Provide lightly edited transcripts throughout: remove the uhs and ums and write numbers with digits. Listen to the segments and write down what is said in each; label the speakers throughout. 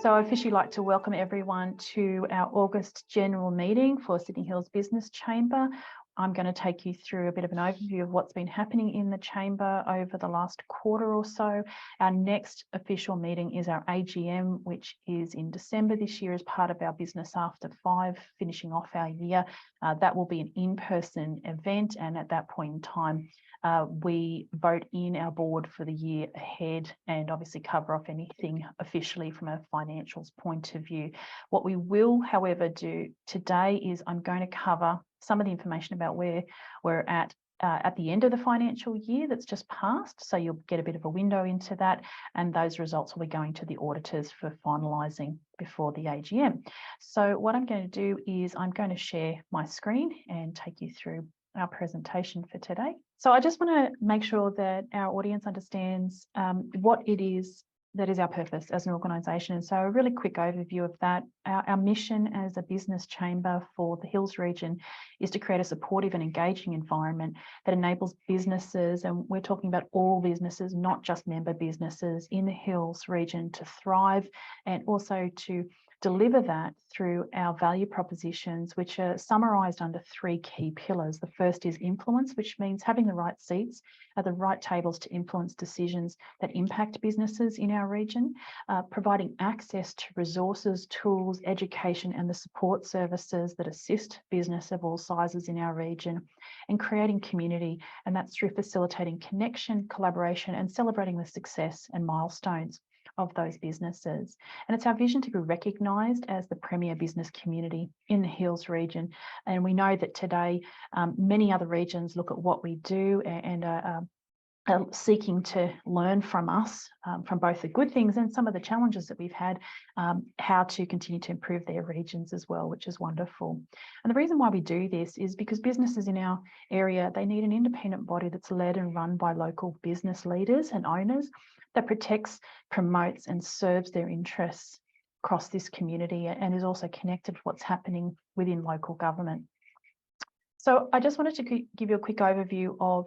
Speaker 1: So I'd officially like to welcome everyone to our August general meeting for Sydney Hills Business Chamber. I'm going to take you through a bit of an overview of what's been happening in the chamber over the last quarter or so. Our next official meeting is our AGM, which is in December this year as part of our Business After 5, finishing off our year. That will be an in-person event, and at that point in time, we vote in our board for the year ahead and obviously cover off anything officially from a financials point of view. What we will, however, do today is I'm going to cover some of the information about where we're at the end of the financial year that's just passed. So you'll get a bit of a window into that, and those results will be going to the auditors for finalising before the AGM. So what I'm going to do is I'm going to share my screen and take you through our presentation for today. So I just want to make sure that our audience understands what it is that is our purpose as an organisation. And so a really quick overview of that. Our mission as a business chamber for the Hills region is to create a supportive and engaging environment that enables businesses, and we're talking about all businesses, not just member businesses in the Hills region, to thrive, and also to deliver that through our value propositions, which are summarised under 3 key pillars. The first is influence, which means having the right seats at the right tables to influence decisions that impact businesses in our region, providing access to resources, tools, education, and the support services that assist business of all sizes in our region, and creating community, and that's through facilitating connection, collaboration, and celebrating the success and milestones of those businesses. And it's our vision to be recognised as the premier business community in the Hills region. And we know that today many other regions look at what we do and are seeking to learn from us, from both the good things and some of the challenges that we've had, how to continue to improve their regions as well, which is wonderful. And the reason why we do this is because businesses in our area, they need an independent body that's led and run by local business leaders and owners that protects, promotes, and serves their interests across this community, and is also connected to what's happening within local government. So I just wanted to give you a quick overview of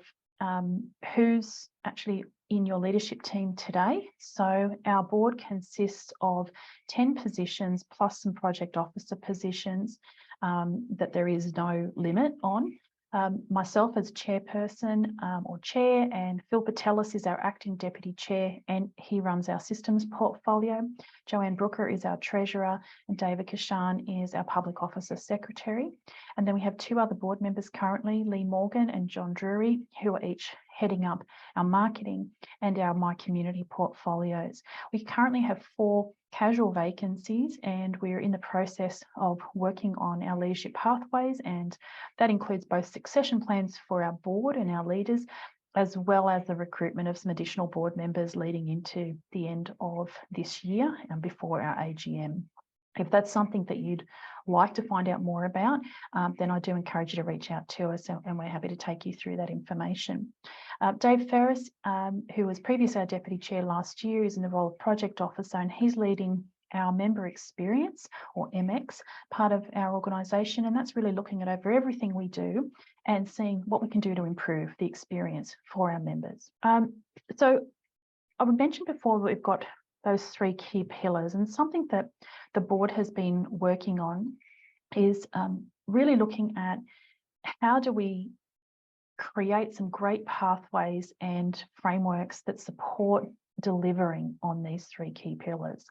Speaker 1: who's actually in your leadership team today. So our board consists of 10 positions plus some project officer positions that there is no limit on. Myself as chairperson or chair, and Phil Patelis is our acting deputy chair, and he runs our systems portfolio. Joanne Brooker is our treasurer, and David Kashan is our public officer secretary. And then we have 2 other board members currently, Lee Morgan and John Drury, who are each heading up our marketing and our My Community portfolios. We currently have 4 casual vacancies, and we're in the process of working on our leadership pathways, and that includes both succession plans for our board and our leaders, as well as the recruitment of some additional board members leading into the end of this year and before our AGM. If that's something that you'd like to find out more about, then I do encourage you to reach out to us, and we're happy to take you through that information. Dave Ferris, who was previously our Deputy Chair last year, is in the role of Project Officer, and he's leading our member experience, or MX, part of our organisation, and that's really looking at over everything we do and seeing what we can do to improve the experience for our members. So I mentioned before that we've got those 3 key pillars, and something that the board has been working on is really looking at how do we create some great pathways and frameworks that support delivering on these 3 key pillars.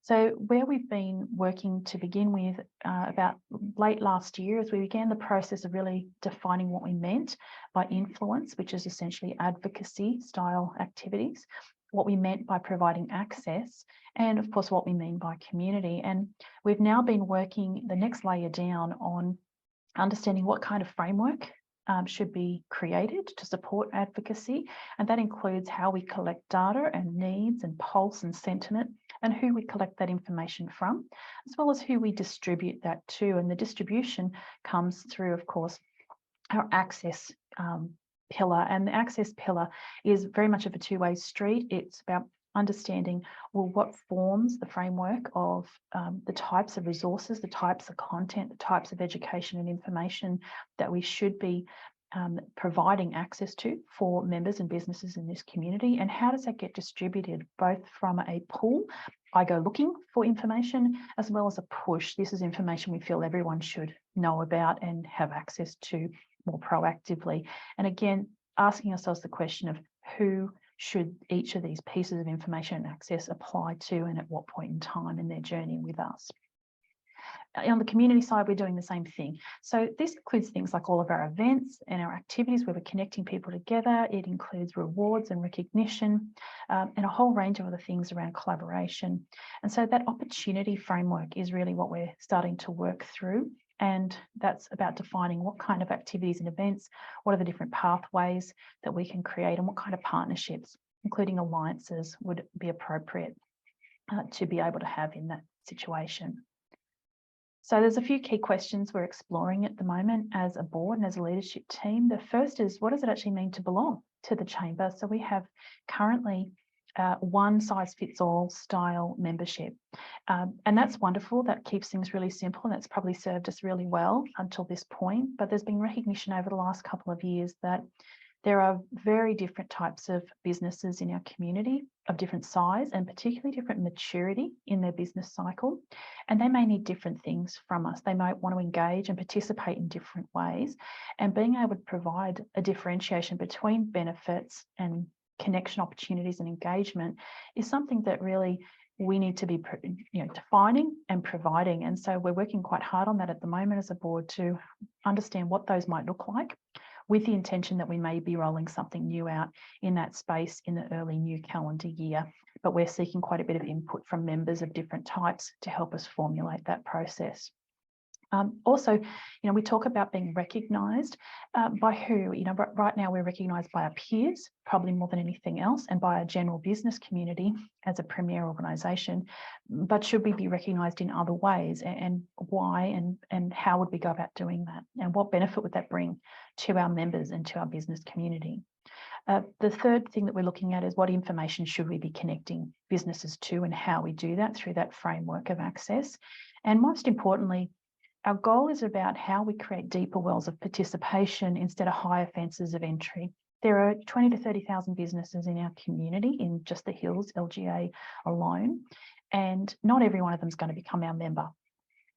Speaker 1: So where we've been working to begin with about late last year, as we began the process of really defining what we meant by influence, which is essentially advocacy style activities, what we meant by providing access, and of course what we mean by community. And we've now been working the next layer down on understanding what kind of framework should be created to support advocacy, and that includes how we collect data and needs and pulse and sentiment, and who we collect that information from, as well as who we distribute that to. And the distribution comes through, of course, our access pillar, and the access pillar is very much of a 2-way street. It's about understanding, well, what forms the framework of the types of resources, the types of content, the types of education and information that we should be providing access to for members and businesses in this community, and how does that get distributed both from a pool I go looking for information, as well as a push. This is information we feel everyone should know about and have access to more proactively. And again, asking ourselves the question of who should each of these pieces of information and access apply to, and at what point in time in their journey with us. On the community side, we're doing the same thing. So this includes things like all of our events and our activities where we're connecting people together. It includes rewards and recognition, and a whole range of other things around collaboration. And so that opportunity framework is really what we're starting to work through. And that's about defining what kind of activities and events, what are the different pathways that we can create, and what kind of partnerships, including alliances, would be appropriate to be able to have in that situation. So there's a few key questions we're exploring at the moment as a board and as a leadership team. The first is, what does it actually mean to belong to the chamber? So we have currently one size fits all style membership. And that's wonderful. That keeps things really simple, and that's probably served us really well until this point. But there's been recognition over the last couple of years that there are very different types of businesses in our community of different size and particularly different maturity in their business cycle. And they may need different things from us. They might want to engage and participate in different ways. And being able to provide a differentiation between benefits and connection opportunities and engagement is something that really we need to be defining and providing. And so we're working quite hard on that at the moment as a board to understand what those might look like, with the intention that we may be rolling something new out in that space in the early new calendar year. But we're seeking quite a bit of input from members of different types to help us formulate that process. Also, we talk about being recognised by who. Right now we're recognised by our peers, probably more than anything else, and by our general business community as a premier organisation. But should we be recognised in other ways, and why, and how would we go about doing that? And what benefit would that bring to our members and to our business community? The third thing that we're looking at is what information should we be connecting businesses to, and how we do that through that framework of access. And most importantly, our goal is about how we create deeper wells of participation instead of higher fences of entry. There are 20 to 30,000 businesses in our community in just the Hills LGA alone, and not every one of them is going to become our member.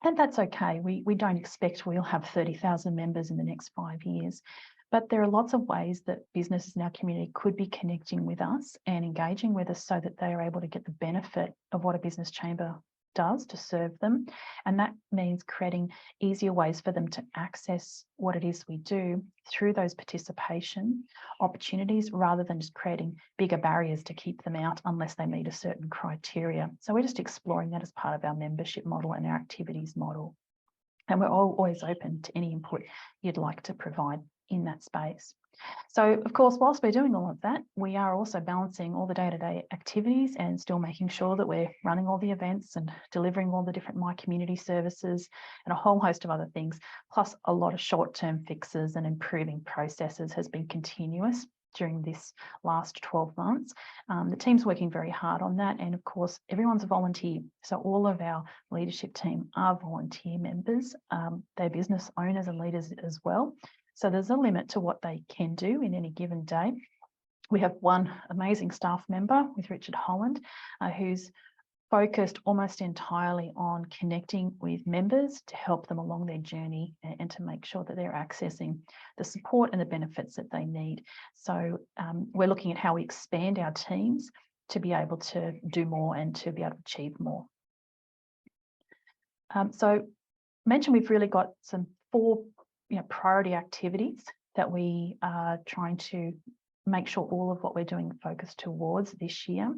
Speaker 1: And that's okay. We don't expect we'll have 30,000 members in the next 5 years. But there are lots of ways that businesses in our community could be connecting with us and engaging with us so that they are able to get the benefit of what a business chamber does to serve them. And that means creating easier ways for them to access what it is we do through those participation opportunities, rather than just creating bigger barriers to keep them out unless they meet a certain criteria. So we're just exploring that as part of our membership model and our activities model. And we're always open to any input you'd like to provide in that space. So, of course, whilst we're doing all of that, we are also balancing all the day-to-day activities and still making sure that we're running all the events and delivering all the different My Community services and a whole host of other things, plus a lot of short-term fixes and improving processes has been continuous during this last 12 months. The team's working very hard on that. And of course, everyone's a volunteer. So all of our leadership team are volunteer members. They're business owners and leaders as well. So there's a limit to what they can do in any given day. We have one amazing staff member with Richard Holland, who's focused almost entirely on connecting with members to help them along their journey and to make sure that they're accessing the support and the benefits that they need. So we're looking at how we expand our teams to be able to do more and to be able to achieve more. So I mentioned we've really got some 4 priority activities that we are trying to make sure all of what we're doing focus towards this year.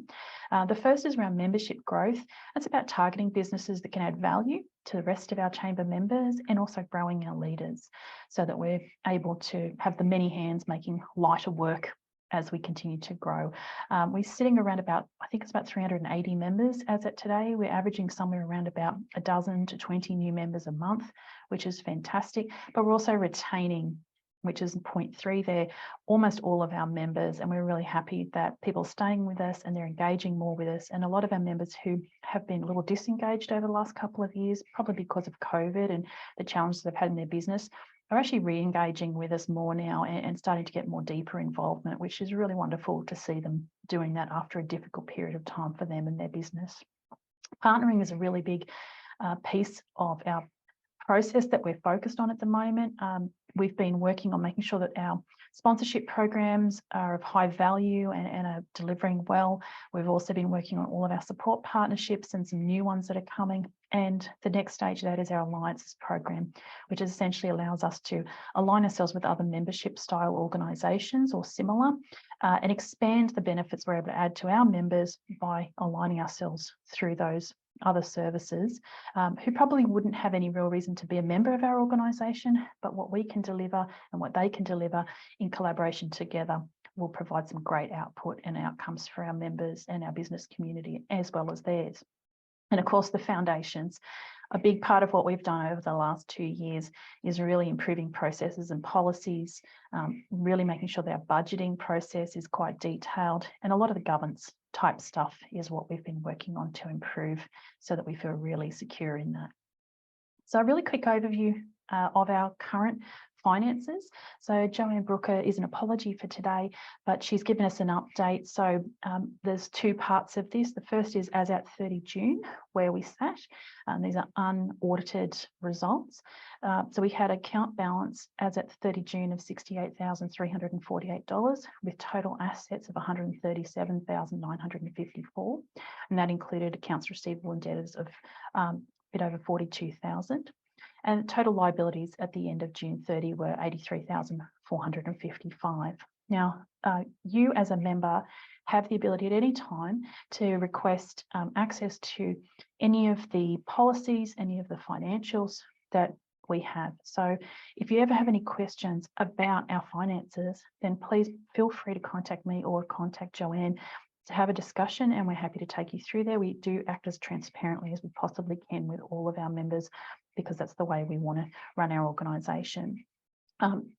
Speaker 1: The first is around membership growth. That's about targeting businesses that can add value to the rest of our chamber members and also growing our leaders so that we're able to have the many hands making lighter work as we continue to grow. We're sitting around about, I think it's about 380 members as at today. We're averaging somewhere around about a dozen to 20 new members a month, which is fantastic. But we're also retaining, which is point 3 there, almost all of our members. And we're really happy that people are staying with us and they're engaging more with us. And a lot of our members who have been a little disengaged over the last couple of years, probably because of COVID and the challenges they've had in their business, are actually re-engaging with us more now and starting to get more deeper involvement, which is really wonderful to see them doing that after a difficult period of time for them and their business. Partnering is a really big piece of our process that we're focused on at the moment. We've been working on making sure that our sponsorship programs are of high value and are delivering well. We've also been working on all of our support partnerships and some new ones that are coming. And the next stage of that is our alliances program, which essentially allows us to align ourselves with other membership style organisations or similar, and expand the benefits we're able to add to our members by aligning ourselves through those other services, who probably wouldn't have any real reason to be a member of our organisation, but what we can deliver and what they can deliver in collaboration together will provide some great output and outcomes for our members and our business community as well as theirs. And of course, the foundations. A big part of what we've done over the last 2 years is really improving processes and policies, really making sure that our budgeting process is quite detailed, and a lot of the governance type stuff is what we've been working on to improve so that we feel really secure in that. So a really quick overview of our current finances. So Joanne Brooker is an apology for today, but she's given us an update. So there's two parts of this. The first is as at 30 June, where we sat. These are unaudited results. So we had account balance as at 30 June of $68,348 with total assets of $137,954. And that included accounts receivable and debtors of a bit over 42,000. And total liabilities at the end of June 30 were 83,455. Now, you as a member have the ability at any time to request access to any of the policies, any of the financials that we have. So if you ever have any questions about our finances, then please feel free to contact me or contact Joanne to have a discussion, and we're happy to take you through there. We do act as transparently as we possibly can with all of our members, because that's the way we want to run our organisation.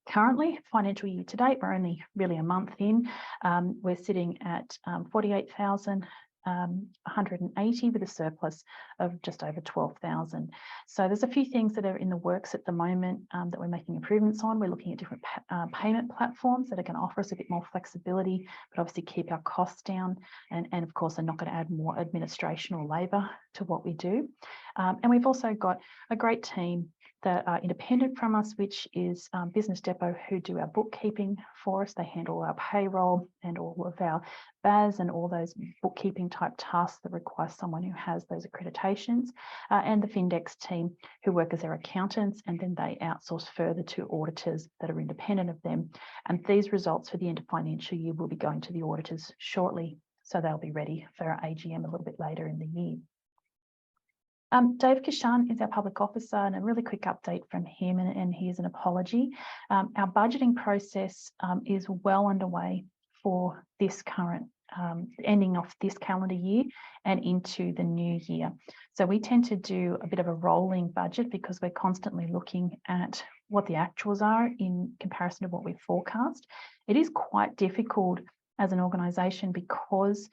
Speaker 1: Currently, financial year to date, we're only really a month in. We're sitting at 48,180 with a surplus of just over 12,000. So there's a few things that are in the works at the moment that we're making improvements on. We're looking at different payment platforms that are going to offer us a bit more flexibility, but obviously keep our costs down. And of course, are not going to add more administration or labour to what we do. And we've also got a great team that are independent from us, which is Business Depot, who do our bookkeeping for us. They handle our payroll and all of our BAS and all those bookkeeping type tasks that require someone who has those accreditations, and the Findex team, who work as their accountants, and then they outsource further to auditors that are independent of them. And these results for the end of financial year will be going to the auditors shortly, so they'll be ready for our AGM a little bit later in the year. Dave Kishan is our public officer, and a really quick update from him, and here's an apology. Our budgeting process is well underway for this current ending of this calendar year and into the new year. So we tend to do a bit of a rolling budget because we're constantly looking at what the actuals are in comparison to what we forecast. It is quite difficult as an organisation because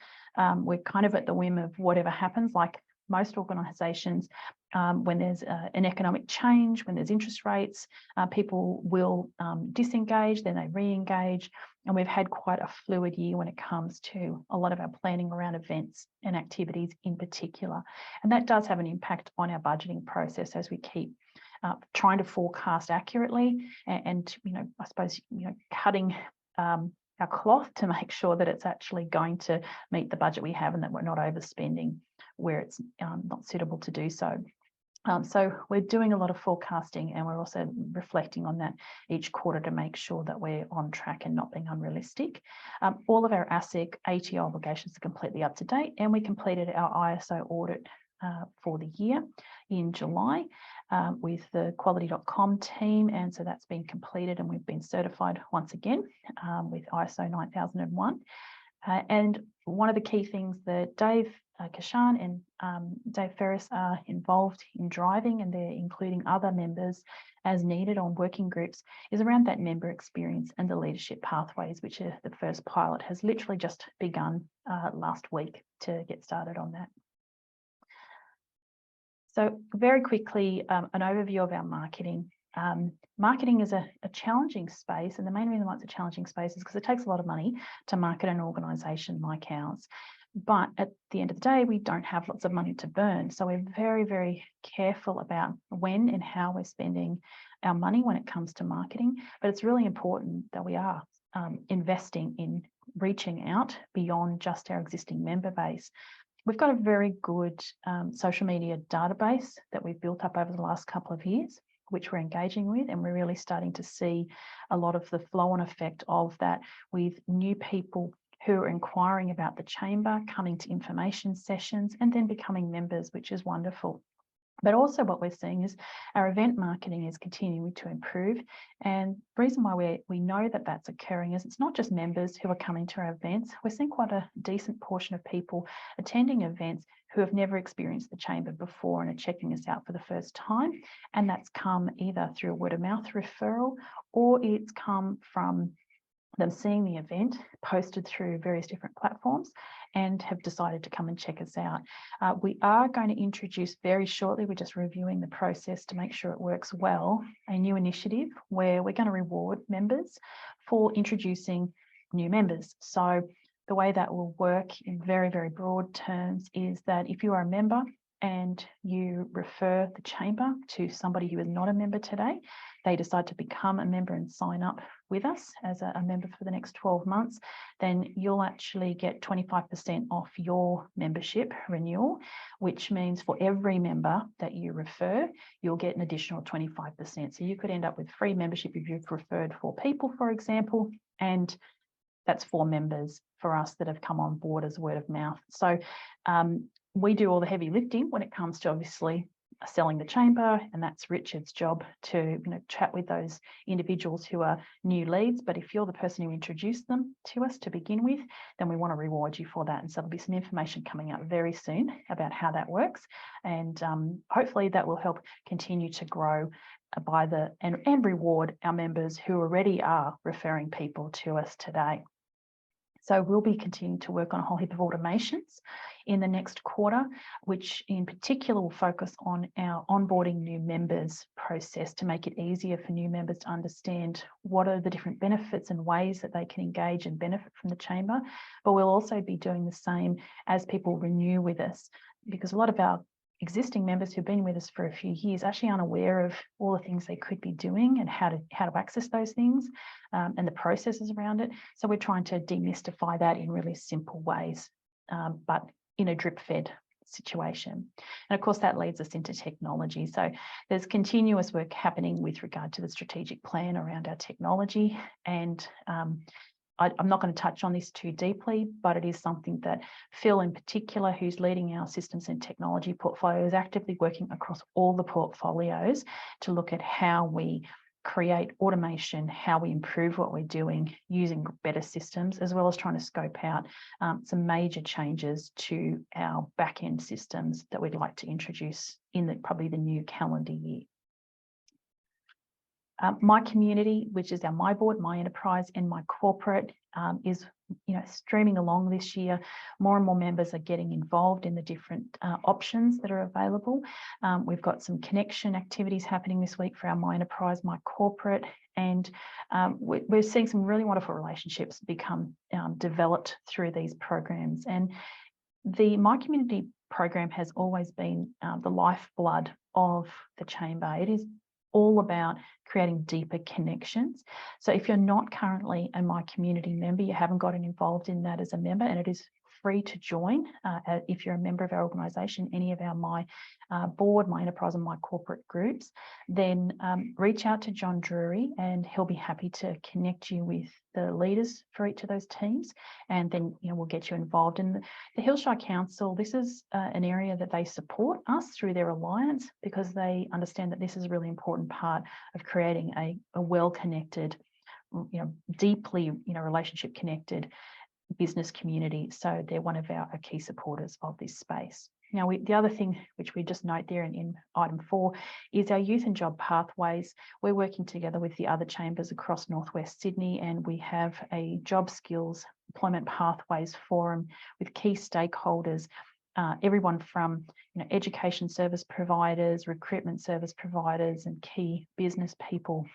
Speaker 1: we're kind of at the whim of whatever happens, like most organisations. When there's an economic change, when there's interest rates, people will disengage, then they re-engage. And we've had quite a fluid year when it comes to a lot of our planning around events and activities in particular. And that does have an impact on our budgeting process as we keep trying to forecast accurately and I suppose, cutting our cloth to make sure that it's actually going to meet the budget we have and that we're not overspending where it's not suitable to do so. So we're doing a lot of forecasting, and we're also reflecting on that each quarter to make sure that we're on track and not being unrealistic. All of our ASIC ATO obligations are completely up to date, and we completed our ISO audit for the year in July with the quality.com team, and so that's been completed, and we've been certified once again with ISO 9001. And one of the key things that Dave Kishan and Dave Ferris are involved in driving, and they're including other members as needed on working groups, is around that member experience and the leadership pathways, which are the first pilot has literally just begun last week to get started on that. So very quickly, an overview of our marketing. Marketing is a challenging space, and the main reason why it's a challenging space is because it takes a lot of money to market an organisation like ours. But at the end of the day, we don't have lots of money to burn. So we're very, very careful about when and how we're spending our money when it comes to marketing. But it's really important that we are investing in reaching out beyond just our existing member base. We've got a very good social media database that we've built up over the last couple of years, which we're engaging with, and we're really starting to see a lot of the flow-on effect of that with new people who are inquiring about the chamber, coming to information sessions, and then becoming members, which is wonderful. But also what we're seeing is our event marketing is continuing to improve. And the reason why we know that that's occurring is it's not just members who are coming to our events. We're seeing quite a decent portion of people attending events who have never experienced the chamber before and are checking us out for the first time. And that's come either through a word of mouth referral, or it's come from them seeing the event posted through various different platforms and have decided to come and check us out. We are going to introduce very shortly, we're just reviewing the process to make sure it works well, a new initiative where we're going to reward members for introducing new members. So the way that will work in very, very broad terms is that if you are a member and you refer the chamber to somebody who is not a member today, they decide to become a member and sign up with us as a member for the next 12 months, then you'll actually get 25% off your membership renewal, which means for every member that you refer, you'll get an additional 25%. So you could end up with free membership if you've referred 4 people, for example, and that's 4 members for us that have come on board as word of mouth. So we do all the heavy lifting when it comes to obviously selling the chamber, and that's Richard's job to chat with those individuals who are new leads. But if you're the person who introduced them to us to begin with, then we want to reward you for that. And so there'll be some information coming out very soon about how that works, and hopefully that will help continue to grow and reward our members who already are referring people to us today. So we'll be continuing to work on a whole heap of automations in the next quarter, which in particular will focus on our onboarding new members process to make it easier for new members to understand what are the different benefits and ways that they can engage and benefit from the chamber. But we'll also be doing the same as people renew with us, because a lot of our existing members who've been with us for a few years actually aren't aware of all the things they could be doing and how to access those things and the processes around it. So we're trying to demystify that in really simple ways, but in a drip-fed situation. And of course, that leads us into technology. So there's continuous work happening with regard to the strategic plan around our technology. And I'm not going to touch on this too deeply, but it is something that Phil in particular, who's leading our systems and technology portfolio, is actively working across all the portfolios to look at how we create automation, how we improve what we're doing using better systems, as well as trying to scope out some major changes to our back-end systems that we'd like to introduce in probably the new calendar year. My community, which is our My Board, My Enterprise, and My Corporate, is streaming along this year. More and more members are getting involved in the different options that are available. We've got some connection activities happening this week for our My Enterprise, My Corporate, and we're seeing some really wonderful relationships become developed through these programs. And the My Community program has always been the lifeblood of the chamber. It is all about creating deeper connections. So if you're not currently a My Community member, you haven't gotten involved in that as a member, and it is free to join. If you're a member of our organisation, any of our My Board, My Enterprise and My Corporate groups, then reach out to John Drury and he'll be happy to connect you with the leaders for each of those teams, and then we'll get you involved. In the Hillshire Council, this is an area that they support us through their alliance, because they understand that this is a really important part of creating a well-connected, deeply relationship connected business community. So they're one of our key supporters of this space. Now, the other thing which we just note there in item 4 is our youth and job pathways. We're working together with the other chambers across Northwest Sydney, and we have a job skills employment pathways forum with key stakeholders everyone from education service providers, recruitment service providers, and key business people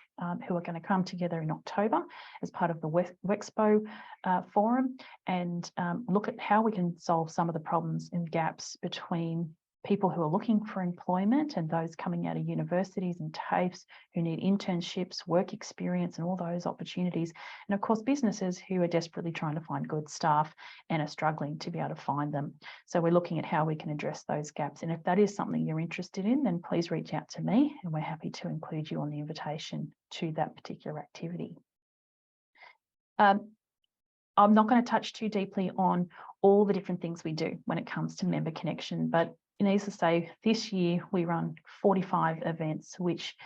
Speaker 1: who are going to come together in October as part of the Wexpo forum and look at how we can solve some of the problems and gaps between people who are looking for employment and those coming out of universities and TAFEs who need internships, work experience, and all those opportunities. And of course, businesses who are desperately trying to find good staff and are struggling to be able to find them. So we're looking at how we can address those gaps. And if that is something you're interested in, then please reach out to me and we're happy to include you on the invitation to that particular activity. I'm not going to touch too deeply on all the different things we do when it comes to member connection, but needless to say, this year we run 45 events, which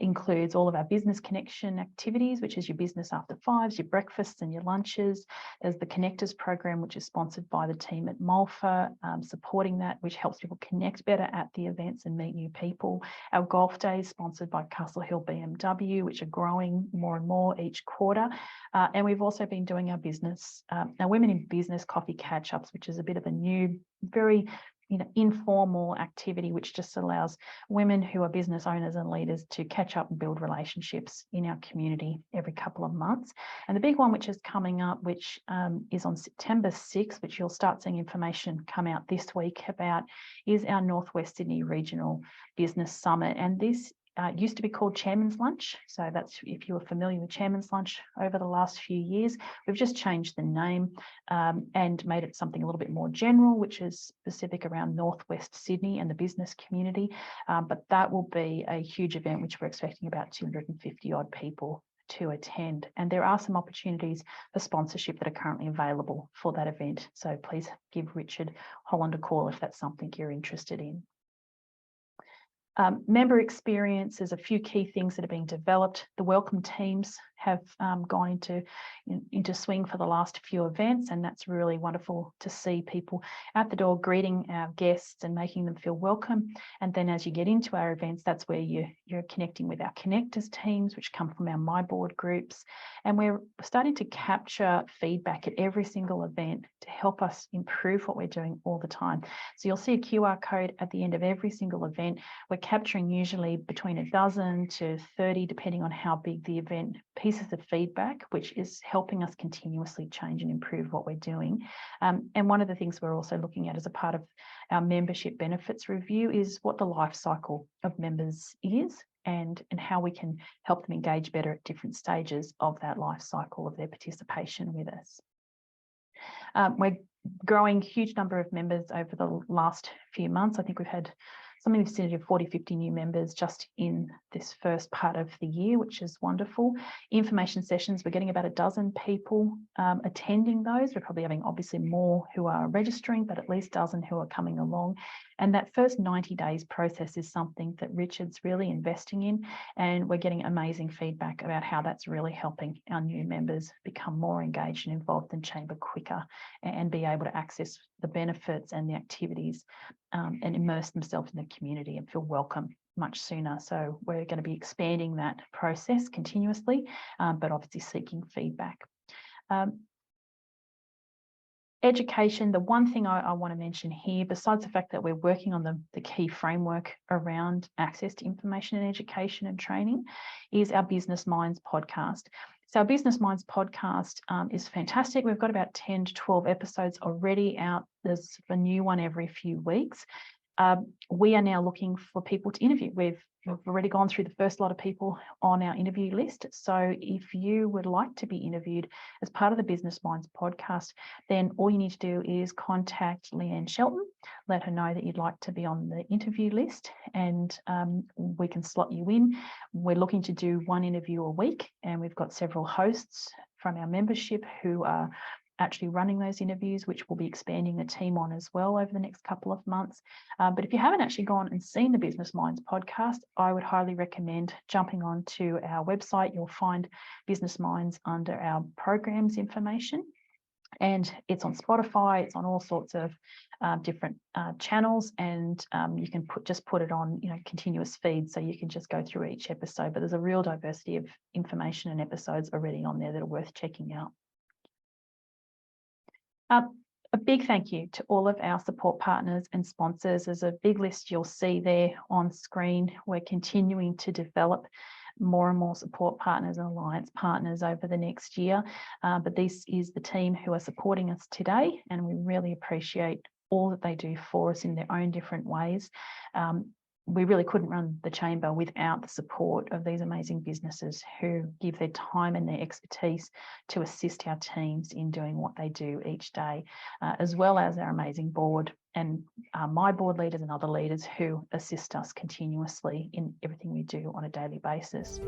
Speaker 1: includes all of our business connection activities, which is your business after fives, your breakfasts and your lunches. There's the Connectors program, which is sponsored by the team at Malfa, supporting that, which helps people connect better at the events and meet new people. Our golf days sponsored by Castle Hill BMW, which are growing more and more each quarter. And we've also been doing our business, our Women in Business coffee catch-ups, which is a bit of a new, very informal activity, which just allows women who are business owners and leaders to catch up and build relationships in our community every couple of months. And the big one, which is coming up, which is on September 6th, which you'll start seeing information come out this week about, is our Northwest Sydney Regional Business Summit. And this used to be called Chairman's Lunch. So that's if you were familiar with Chairman's Lunch over the last few years. We've just changed the name and made it something a little bit more general, which is specific around Northwest Sydney and the business community. But that will be a huge event, which we're expecting about 250 odd people to attend. And there are some opportunities for sponsorship that are currently available for that event. So please give Richard Holland a call if that's something you're interested in. Member experience, there's a few key things that are being developed. The welcome teams have gone into swing for the last few events, and that's really wonderful to see people at the door greeting our guests and making them feel welcome. And then as you get into our events, that's where you're connecting with our connectors teams, which come from our My Board groups. And we're starting to capture feedback at every single event to help us improve what we're doing all the time. So you'll see a QR code at the end of every single event. We're capturing usually between a dozen to 30, depending on how big the event, pieces of feedback, which is helping us continuously change and improve what we're doing. And one of the things we're also looking at as a part of our membership benefits review is what the life cycle of members is and how we can help them engage better at different stages of that life cycle of their participation with us. We're growing a huge number of members over the last few months. I think we've had something in the vicinity of 40, 50 new members just in this first part of the year, which is wonderful. Information sessions, we're getting about a dozen people attending those. We're probably having obviously more who are registering, but at least a dozen who are coming along. And that first 90 days process is something that Richard's really investing in, and we're getting amazing feedback about how that's really helping our new members become more engaged and involved in Chamber quicker and be able to access the benefits and the activities and immerse themselves in the community and feel welcome much sooner. So we're going to be expanding that process continuously, but obviously seeking feedback. Education, the one thing I want to mention here, besides the fact that we're working on the key framework around access to information and education and training, is our Business Minds podcast. So our Business Minds podcast is fantastic. We've got about 10 to 12 episodes already out. There's a new one every few weeks. We are now looking for people to interview. We've already gone through the first lot of people on our interview list. So if you would like to be interviewed as part of the Business Minds podcast, then all you need to do is contact Leanne Shelton, let her know that you'd like to be on the interview list, and we can slot you in. We're looking to do one interview a week, and we've got several hosts from our membership who are actually running those interviews, which we'll be expanding the team on as well over the next couple of months. But if you haven't actually gone and seen the Business Minds podcast, I would highly recommend jumping onto our website. You'll find Business Minds under our programs information, and it's on Spotify. It's on all sorts of different channels, and you can just put it on continuous feed, so you can just go through each episode. But there's a real diversity of information and episodes already on there that are worth checking out. A big thank you to all of our support partners and sponsors. There's a big list you'll see there on screen. We're continuing to develop more and more support partners and alliance partners over the next year. But this is the team who are supporting us today, and we really appreciate all that they do for us in their own different ways. We really couldn't run the chamber without the support of these amazing businesses who give their time and their expertise to assist our teams in doing what they do each day, as well as our amazing board and my board leaders and other leaders who assist us continuously in everything we do on a daily basis.